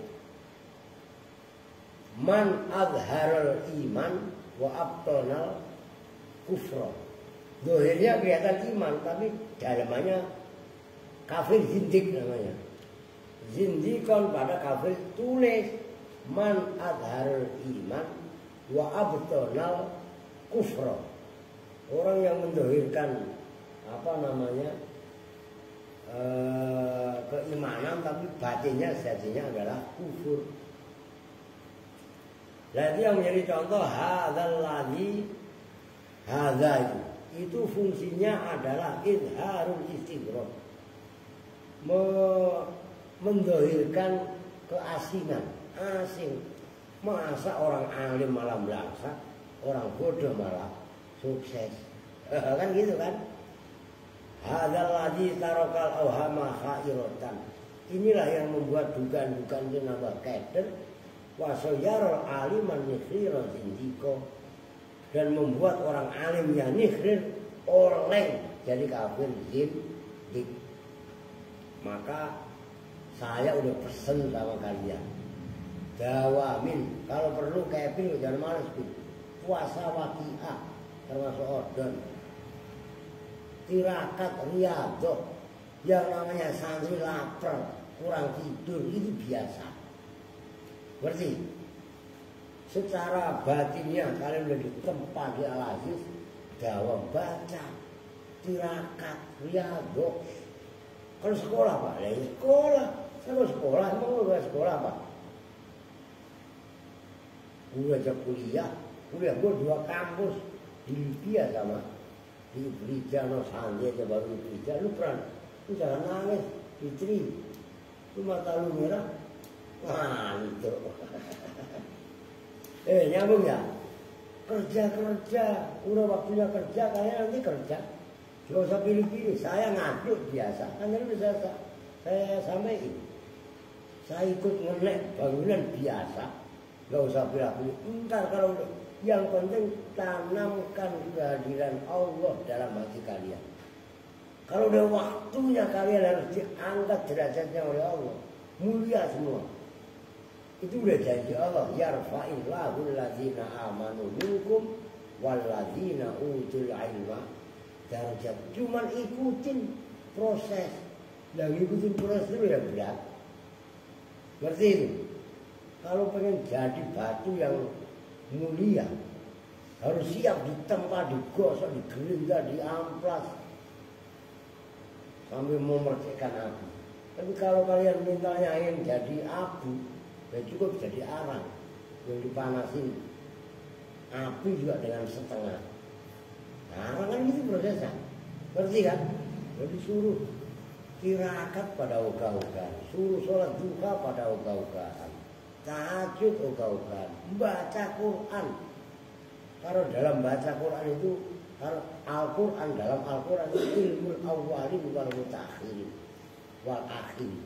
Man adharul iman wa abtonal kufra. Dohirnya kelihatan iman, tapi dalamannya kafir, zindik namanya. Zindikon pada kafir, tulis man adharul iman wa abtonal kufra. Orang yang mendohirkan apa namanya keimanan, tapi batinnya sejatinya adalah kufur. Jadi yang menjadi contoh hadzal ladzi hadza itu fungsinya adalah izharul istighraq, mendohirkan keasingan, asing. Masa orang alim malah melangsak, orang bodoh malah sukses. Kan gitu kan? Hadzal ladzi tarakal awhama khairatan. Inilah yang membuat dugaan-dugaan itu nambah keder. Wasayyarul aliman nikhriran zindiko, dan membuat orang alim yang nikhrir oleng jadi kafir zindik. Maka saya udah pesen sama kalian, dawamin, kalau perlu keping jangan males pin. Puasa waqiah termasuk ordon, tirakat riyadhah, yang namanya santri lapar kurang tidur itu biasa. Berarti secara batinnya kalian udah ditempa di Al-Aziz, dawa baca, tirakat, riyadhah. Kalau sekolah Pak, ya sekolah. Saya mau sekolah, emang lu gak sekolah Pak? Gue aja kuliah gue 2 kampus di Libya sama di Brija, no Sandi aja baru di Brija. Lu jangan nangis, Fitri. Lu mata lu merah, ngantuk. Nyambung ya? Kerja, udah waktunya kerja, kalian nanti kerja. Gak usah pilih-pilih, saya ngaduk biasa. Kan ini bisa saya sampaikan. Saya ikut ngenek bangunan biasa. Gak usah pilih-pilih. Entar kalau yang penting tanamkan kehadiran Allah dalam hati kalian. Kalau udah waktunya kalian harus diangkat derajatnya oleh Allah. Mulia semua. Itu udah janji Allah. Yarfa'illahu alladzina amanu minkum walladzina utul ilma darajat. Cuman ikutin proses. Dan ikutin proses itu ya berat. Berarti itu. Kalau pengen jadi batu yang mulia, harus siap ditempa, digosok, digerinda, diamplas sambil memercikan api. Tapi kalau kalian mintanya ingin jadi abu, ya cukup jadi arang yang dipanasin. Api juga dengan setengah. Nah, arang kan gitu prosesnya. Ngerti kan? Jadi suruh tirakat pada ogah-ogahan, suruh sholat duha pada ogah-ogahan, tahajud ogah-ogahan, baca Quran. Kalau dalam baca Quran itu, kalau Al-Quran dalam Al-Quran itu ilmu awalin wal mutakhirin wal akhirin.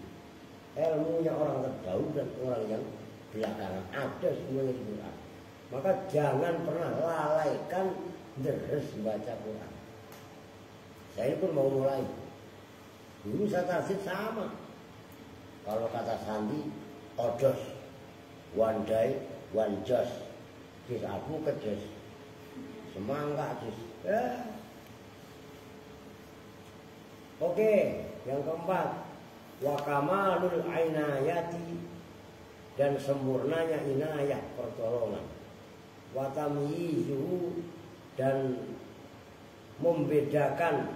Ilmunya orang terdahulu dan orang yang belakangan ada semuanya di Quran. Maka jangan pernah lalaikan deres baca Quran. Saya pun mau mulai. Dulu saya target sama. Kalau kata Sandi, odos, one day, one just. Jis aku kejes, semangat jis. Oke, yang keempat, wa kamalul inayati, dan sempurnanya inayah pertolongan. Wa tamyizuhu, dan membedakan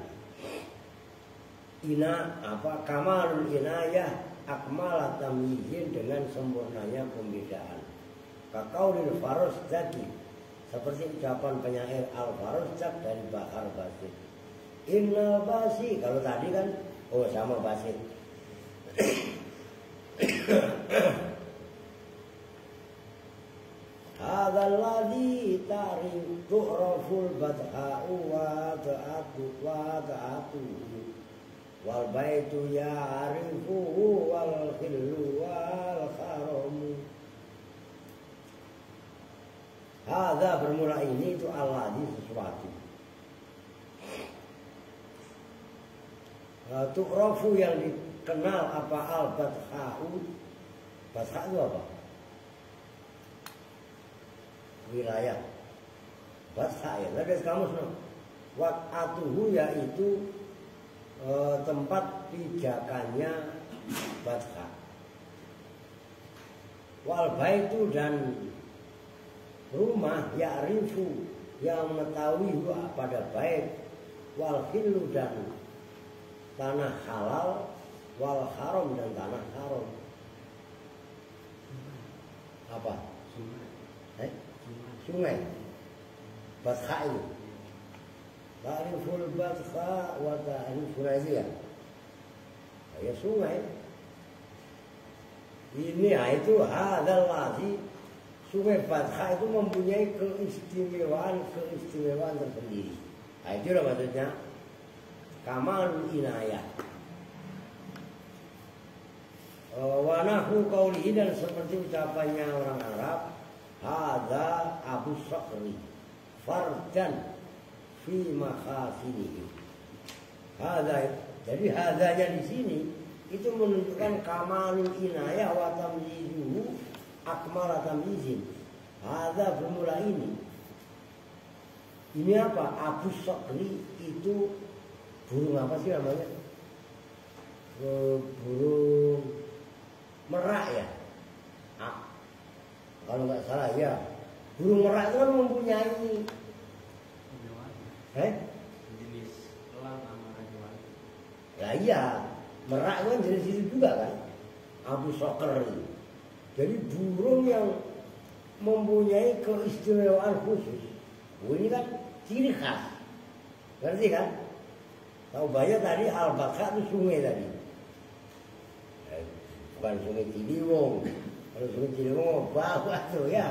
kamalul inayah akmal tamyizin, dengan sempurnanya pembedaan. Kaqaulil Farosdaqi, seperti ucapan penyair Al-Farosdaq dari Bahar Basit. Innal basi, kalau tadi kan sama Basit. Hadzal ladzi tu'raful badha'u wa ta'atu wal baitu ya'rifuhu wal khillu wal kharam. Hadza bermula ini itu alladzi sesuatu. Tu'rafu yang dikenal apa al-badha'u. Badha' itu apa? Wilayah. Badha' ya, ada kamus no. Wat'atuhu yaitu tempat pijakannya Badha'. Wal baitu, dan rumah, ya'rifu yang mengetahui pada bait, wal khillu, dan tanah halal, wal haram, dan tanah haram. Apa? Sungai. Badha' itu. Ta'riful badha' wa ta'riful aziyah. Ya sungai. Ini itu hadzal ladzi. Sungai Badha' itu mempunyai keistimewaan tersendiri. Nah, itu lah maksudnya kamalul inayah. Wa nahu qaulihi, dan seperti ucapannya orang Arab, hadza Abu Saqri fardan fi makhasinihi. Hadza, jadi hadzanya di sini itu menunjukkan kamalul inayah wa tamyizuhu akmal tamyizin. Hadza bermula ini. Ini apa? Abu Saqri itu burung apa sih namanya? Burung merak ya. Kalau nggak salah ya, Burung merak itu kan mempunyai jenis elang sama rajawali. lah iya, merak itu kan jenis itu juga kan, Abu Soker itu. Jadi burung yang mempunyai keistimewaan khusus. Ini kan ciri khas, ngerti kan? Tahu banyak tadi Al-Baka itu sungai tadi, bukan sungai Ciliwung. Kalau sungai Ciliwung bawah tuh ya.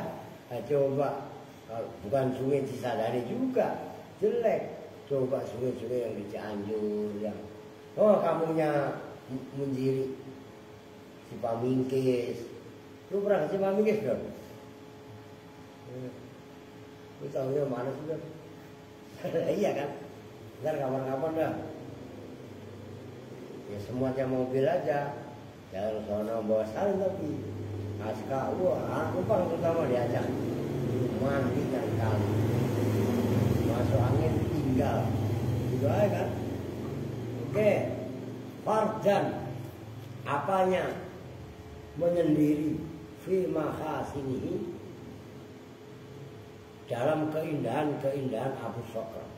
Nah, coba kalau bukan sungai Cisadane juga jelek. Coba sungai-sungai yang di Cianjur yang kampungnya Munjiri, Cipamingkis. Lu pernah ke Cipamingkis dong? Lu tahunya mana sih dong? Iya kan? Ntar kapan-kapan dah. Ya semuanya mobil aja. Jangan sono bawa salin tapi. Aska, wah, aku paling pertama diajak mandi kali. Masuk angin tinggal. Gitu aja kan? Oke. Fardan. Apanya? Menyendiri. Fi mahasinihi. Dalam keindahan-keindahan Abu Sokra.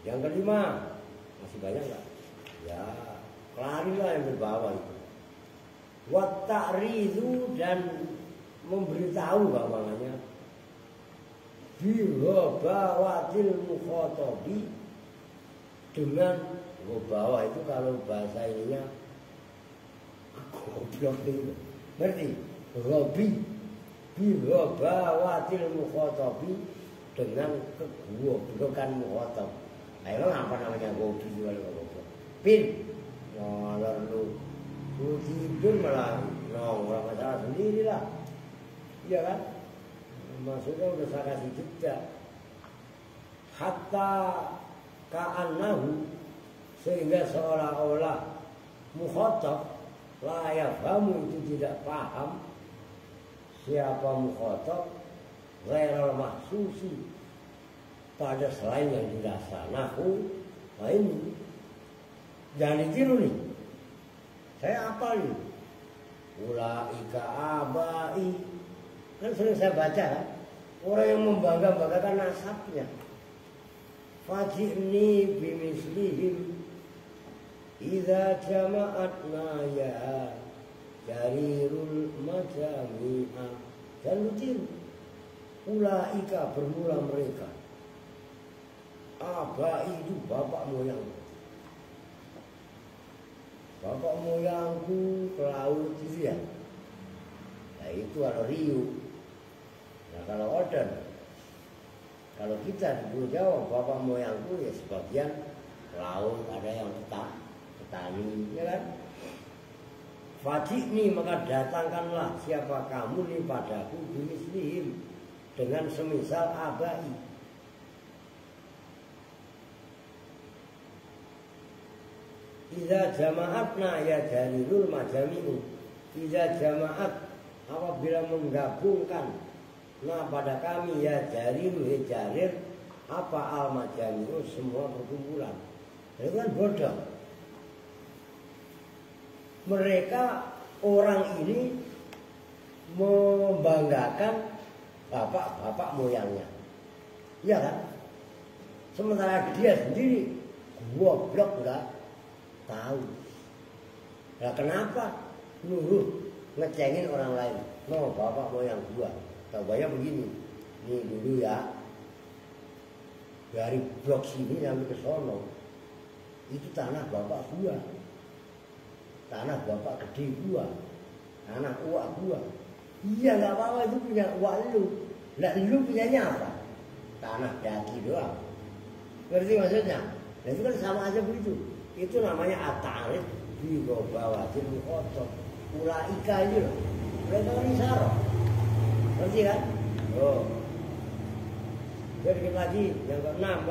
Yang kelima. Masih banyak nggak? Ya, kelarilah yang berbawah itu. Wa ta'ridu dan memberitahu gampangannya bihobawatil mukhatabi dengan bawah itu kalau bahasa ininya goblok itu ngerti? Robi bihobawatil mukhatabi dengan kegoblokan mukhatab. Ayo apa namanya gobi kalau goblok pin ngalor lu tidur malah nongkrong masalah sendirilah, iya kan? Maksudnya udah saya kasih jeda. Hatta ka'annahu sehingga seolah-olah mukhatab la yafhamu itu tidak paham siapa mukhatab ghairal mahsusi pada selain yang dirasa. Nahu, nah ini jangan ditiru nih. Saya apal nih. Ulaika abai. Kan sering saya baca kan. Orang yang membangga-banggakan nasabnya. Fajini bimislihim. Idza jama'atna ya jarirul majami'a. Dan lutir. Ulaika bermula mereka. Abai itu bapak moyang. Bapak moyangku ke laut itu ya. Nah itu kalau Riu. Nah kalau Oden. Kalau kita di Pulau Jawa, bapak moyangku ya sebagian ke laut, ada yang petani, ya kan? Fajini maka datangkanlah siapa kamu nih padaku bimislihim dengan semisal abai. Iza jama'atna ya jarirul majami'u. Iza jama'at apabila menggabungkan nah pada kami ya jarirul ya jarir apa al majami'u semua perkumpulan. Itu kan bodoh. Mereka orang ini membanggakan bapak-bapak moyangnya. Iya kan? Sementara dia sendiri goblok enggak tahu. Nah kenapa nuruh ngecengin orang lain? No, bapak moyang gua. Tahu banyak begini. Nih dulu ya. Dari blok sini sampai ke sono. Itu tanah bapak gua. Tanah bapak gede gua. Tanah uak gua. Iya enggak apa-apa itu punya uak lu. Lah lu punyanya apa? Tanah daki doang. Ngerti maksudnya? Nah itu kan sama aja begitu. Itu namanya at-ta'rif bi bawatil mukhatab. Ulaika itu loh. Mereka kan isyarat. Ngerti kan? Oh. Jadi lagi yang keenam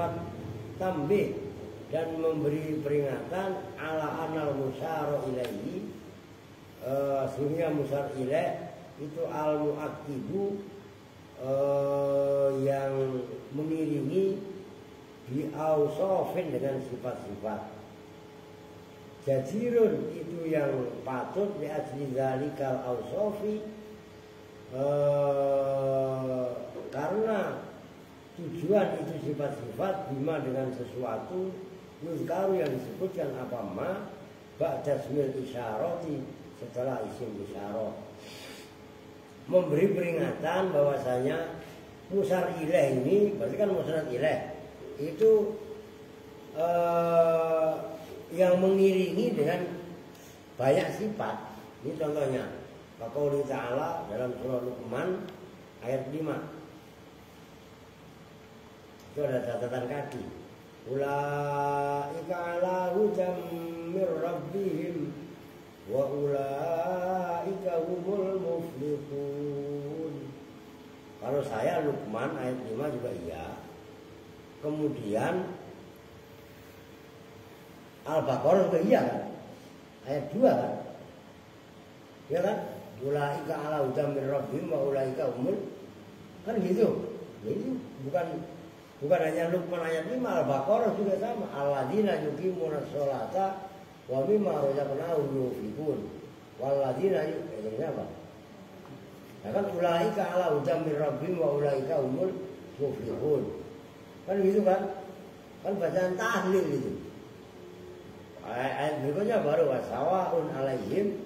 tambih dan memberi peringatan ala anal musyara ilaihi. Sehingga musyar ilaih itu al-mu'aqibu yang mengiringi bi ausofin dengan sifat-sifat. Jazirun itu yang patut di ajli zalikal ausofi karena tujuan itu sifat-sifat bima dengan sesuatu yuzkaru yang disebutkan apa ma ba'da ismil isyarati setelah isim isyarah, memberi peringatan bahwasanya musar ilaih ini berarti kan musnad ilaih itu yang mengiringi dengan banyak sifat. Ini contohnya Qauli Ta'ala dalam surah Luqman ayat 5. Itu ada catatan kaki. Ulaika ala hudam mir rabbihim wa ulaika humul muflihun. Kalau saya Luqman ayat 5 juga iya. Kemudian Al-Baqarah juga iya kan? Ayat 2 kan? Ya kan? Ulaika ala hudam mir rabbihim wa ulaika humul, kan gitu. Jadi bukan hanya Luqman ayat 5, Al-Baqarah juga sama. Alladzina yuqimuna sholata wa mimma razaqnahum yunfiqun. Walladzina yuqimuna apa? Ya kan ulaika ala hudam mir rabbihim wa ulaika humul muflihun. Kan gitu kan? Kan bacaan tahlil itu. Ayat berikutnya baru wasawaun alaihim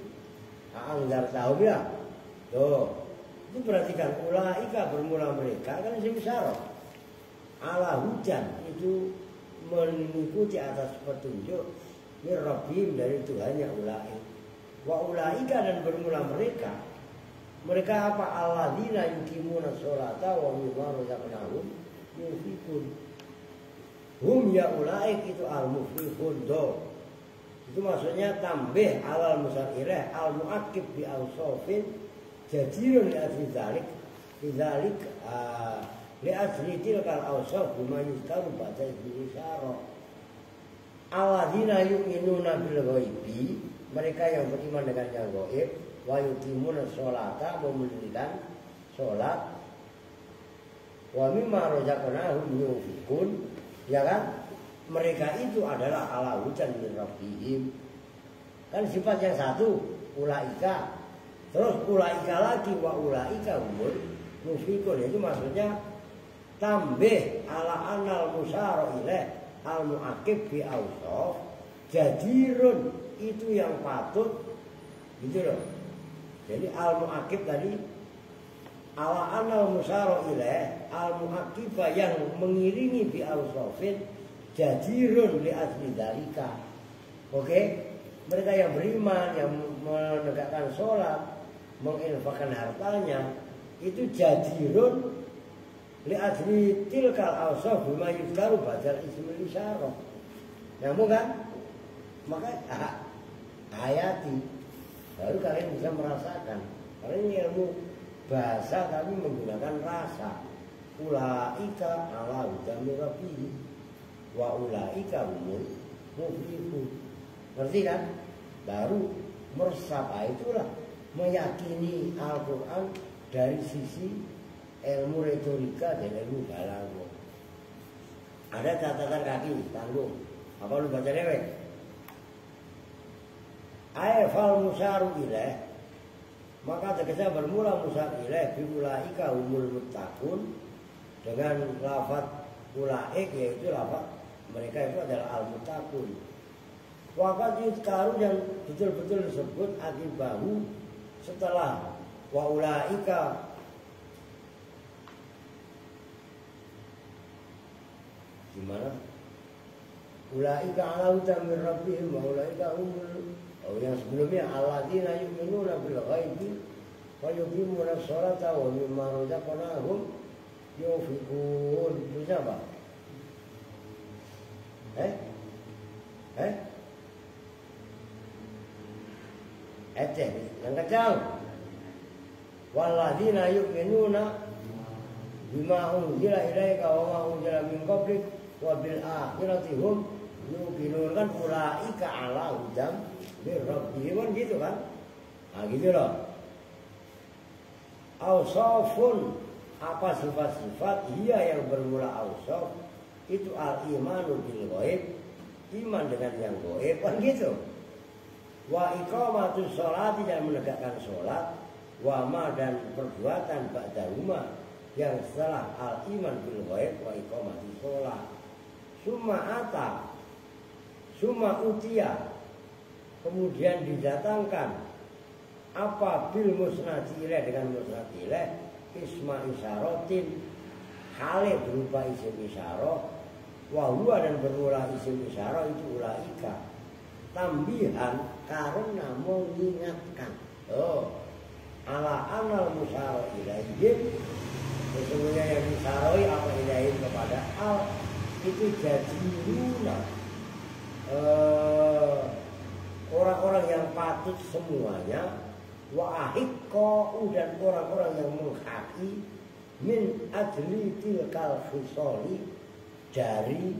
a'angzartahum ya. Tuh. Itu perhatikan ulaika bermula mereka kan isim isyarah. Ala hujan itu mengikuti atas petunjuk mir rabbihim dari Tuhannya ulai. Wa ulaika dan bermula mereka. Mereka apa? Alladzina yuqimuna sholata wa mimma razaqnahum yunfiqun. Hum ya ulaik itu al-muflihun do. Itu maksudnya tambih alal musyairah al-mu'akib bi awsofin jajirun li asli zalik lidzalik li asli tilkal awsof bima yuzkaru ba'da ismi isyarah. Alladzina yu'minuna bil ghaibi, mereka yang beriman dengan yang gaib, wa yuqimuna sholata, memendirikan sholat, wa mimma razaqnahum yunfiqun, ya kan? Mereka itu adalah ala hujan min rabbihim. Kan sifat yang satu ulaika. Terus ulaika lagi wa ulaika humul mufiqun. Itu maksudnya tambih ala anal musyara ilaih al muaqib bi awsaf jadirun, itu yang patut gitu loh. Jadi al muaqib tadi ala anal musyara ilaih al muaqib yang mengiringi bi awsafin jajirun li asli dalika. Oke, mereka yang beriman, yang menegakkan sholat, menginfakkan hartanya, itu jajirun li asli tilkal awsaf bima yuzkaru ba'da ismil isyarah. Nyambung kan? Maka hayati baru kalian bisa merasakan. Karena ini ilmu bahasa, kami menggunakan rasa. Ulaika ala hudami rabbihim wa ulaika humul muflihun. Ngerti kan? Baru meresap. Itulah meyakini Al-Quran dari sisi ilmu retorika dan ilmu balaghah. Ada catatan kaki tanggung. Apa lu baca dewek? Fal musyaru ilaih, maka tegasnya bermula musyar ilaih bi ulaika humul muttaqun, dengan lafaz ulaik yaitu lafaz mereka itu adalah al-muttaqun. Waqad yuzkaru yang betul-betul disebut akibahu setelah wa ulaika gimana? Ulaika ala hudan min rabbihim wa ulaika humul, yang sebelumnya alladzina yu'minuna bil ghaibi wa yuqimuna sholata wa mimma razaqnahum yunfiqun. Itu apa? Yang kecil. Walladzina yu'minuna bima unzila ilaika wa ma unzila min qablik wa bil akhirati hum yuqinun. Kan ulaika ala hudam mir rabbihim, kan gitu kan? Nah gitu loh. Awsafun, apa sifat-sifat dia yang bermula awsaf itu al-imanu bil ghaib, iman dengan yang gaib, kan gitu. Wa iqamatus sholati, dan menegakkan sholat, wama dan perbuatan ba'dahuma yang setelah al-iman bil ghaib wa iqamati sholat. Summa utia, kemudian didatangkan apa bil musnadi ilaih dengan musnadi ilaih isma isyaratin, hale berupa isim isyarah, wahua dan berulah isim isyarah itu ulaika, tambihan karena mengingatkan ala anal musyarah ilaihim, sesungguhnya yang disyarahi apa ilaihim kepada al itu jadi orang-orang yang patut semuanya, wa ahiqqa'u dan orang-orang yang menghaki min ajli tilkal khisali, dari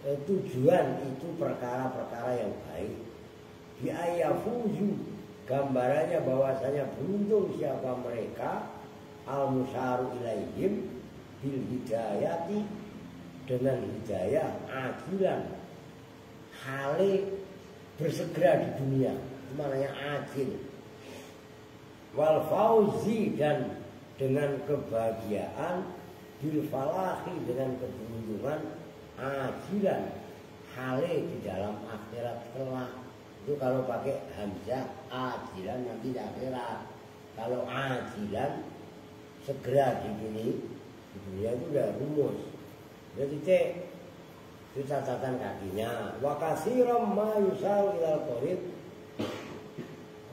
tujuan itu perkara-perkara yang baik. Bi ayafuzu, gambarannya bahwasanya beruntung siapa mereka al musyaru ilaihim bil hidayati, dengan hidayah ajilan, hale bersegera di dunia, itu maknanya ajil. Wal fauzi dan dengan kebahagiaan, bil falahi dengan keberuntungan, ajilan hale di dalam akhirat kelak. Itu kalau pakai hamzah ajilan nanti di akhirat. Kalau ajilan segera di dunia itu udah rumus. Jadi itu catatan kakinya. Wa katsiran ma yusau ilal qarib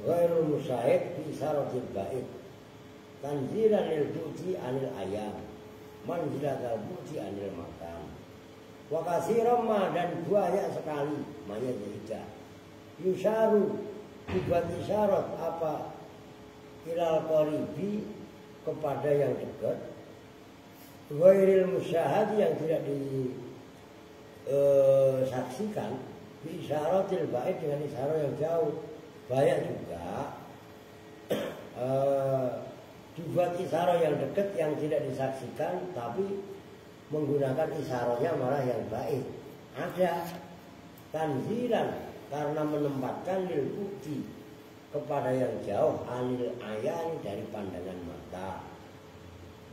ghairul musyahid bi isaratil ba'id, tanzilan lil bu'di anil ayam, manzilatal bu'di anil makan. Wa katsiran ma, dan banyak sekali, maknanya tidak yusaru, dibuat isyarat apa ilal qaribi, kepada yang dekat, ghairil musyahad yang tidak disaksikan, bi isyaratil ba'id dengan isyarat yang jauh. Banyak juga dibuat isyarat yang dekat yang tidak disaksikan, tapi menggunakan isyaratnya malah yang baik. Ada tanzilan, karena menempatkan lil bukti, kepada yang jauh, anil ayani, dari pandangan mata.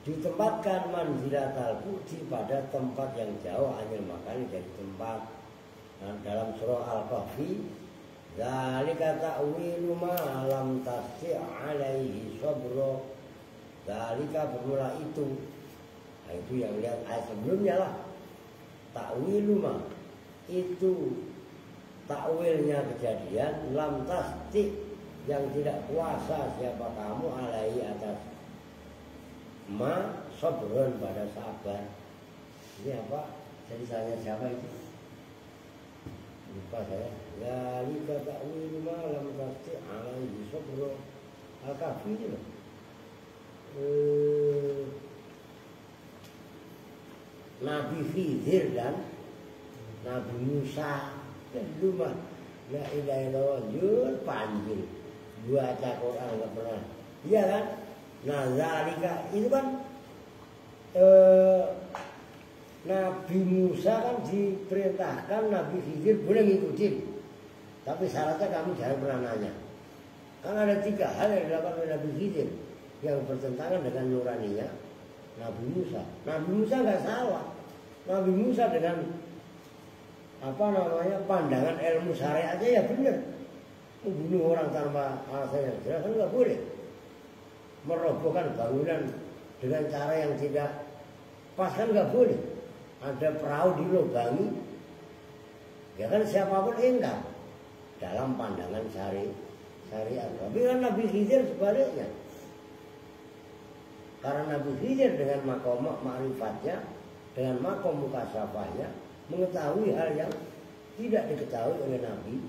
Ditempatkan manzilatal bukti, pada tempat yang jauh, anil makani, dari tempat. Nah, dalam surah Al-Kahfi, dzalika ta'wilu ma lam tasti' alaihi sabra. Dzalika bermula itu. Nah, itu yang lihat ayat sebelumnya lah. Ta'wilu ma, itu takwilnya kejadian, lam tasti', yang tidak kuasa siapa kamu alaihi atas ma sabrun, pada sabar. Ini apa? Jadi saya siapa itu? Lupa saya. Dzalika ta'wilu ma lam tasti' alaihi sabra. Al-Kahfi ini loh. Nabi Khidir dan Nabi Musa. Dulu mah la ilaha illallah jur panjil, baca Quran enggak pernah. Iya kan? Nah, zalika itu kan Nabi Musa kan diperintahkan Nabi Khidir boleh ngikutin, tapi syaratnya kamu jangan pernah nanya. Kan ada 3 hal yang dilakukan oleh Nabi Khidir yang bertentangan dengan nuraninya Nabi Musa. Nabi Musa nggak salah. Nabi Musa dengan pandangan ilmu syariatnya ya benar. Membunuh orang tanpa alasan yang jelas kan nggak boleh. Merobohkan bangunan dengan cara yang tidak pas kan nggak boleh. Ada perahu dilubangi, ya kan siapapun enggak dalam pandangan syariat. Tapi kan Nabi Khidir sebaliknya. Karena Nabi Khidir dengan makom ma'rifatnya, dengan makom mukasyafahnya, mengetahui hal yang tidak diketahui oleh Nabi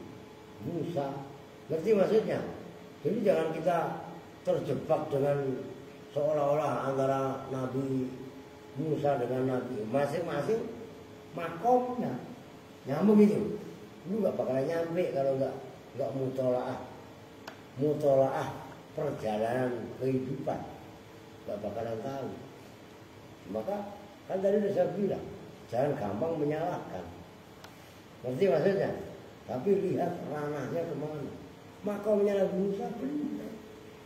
Musa. Ngerti maksudnya? Jadi jangan kita terjebak dengan seolah-olah antara Nabi Musa dengan Nabi, masing-masing makomnya nyambung itu. Lu gak bakalan nyampe kalau nggak mutolaah perjalanan kehidupan, gak bakalan tahu. Maka kan tadi udah saya bilang, jangan gampang menyalahkan. Ngerti maksudnya? Tapi lihat ranahnya kemana. Makomnya Nabi Musa benar.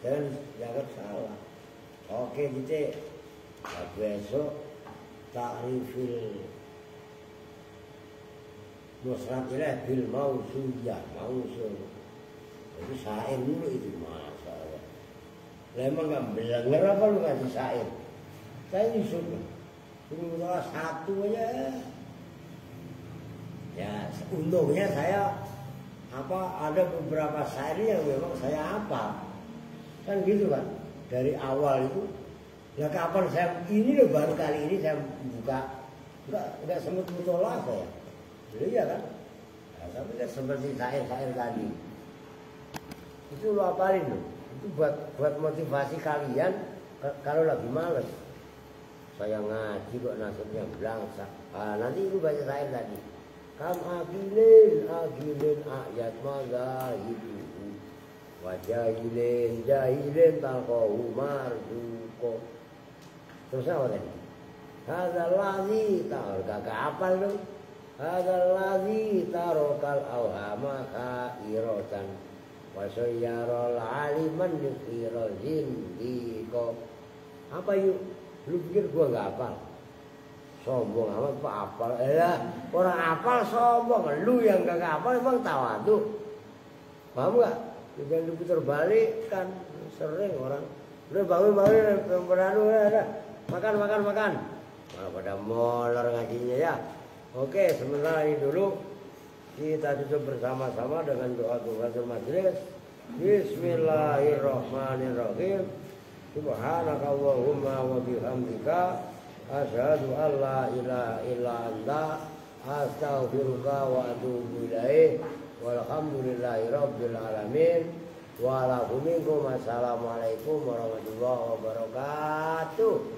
jangan dianggap salah. Oke gitu. Nah, besok takrifil musnad ilaih bil mausuliyah, mausul. Jadi syair dulu itu masalah. Lah emang nggak belanger apa lu ngasih syair? Saya nyusun. Ini satu aja. Ya untungnya saya ada beberapa syair yang memang saya hafal. Kan gitu kan. Dari awal itu. Nah kapan saya ini loh baru kali ini saya buka. Enggak sempat mutolah saya. Jadi ya kan. Nah, tapi kan seperti syair-syair tadi. Itu lo apalin loh. Itu buat motivasi kalian kalau lagi males. Saya ngaji kok nasibnya belangsak. Nanti lu baca syair tadi. Kam agilin ayat mazahidu. Wajahilin jahilin talqahu marzuko. Terus apa tadi? Hadzal ladzi kagak apal lu. Hadzal ladzi tarokal awhama khairatan. Wasayyarul aliman liqirul zindiko. Apa yuk? Lu pikir gua nggak hafal? Sombong amat Pak hafal. Orang hafal sombong. Lu yang nggak hafal emang tawadhu. Paham nggak? Jangan diputar balik kan. Sering orang. Udah bangun beradu udah. Makan. Malah pada molor ngajinya ya. Oke, sementara ini dulu kita tutup bersama-sama dengan doa-doa majelis. Bismillahirrahmanirrahim. Subhanakallahumma wa bihamdika asyhadu an la ilaha illa anta astaghfiruka wa atubu ilaik. Walhamdulillahi rabbil alamin. Wa lakum minkum assalamualaikum warahmatullahi wabarakatuh.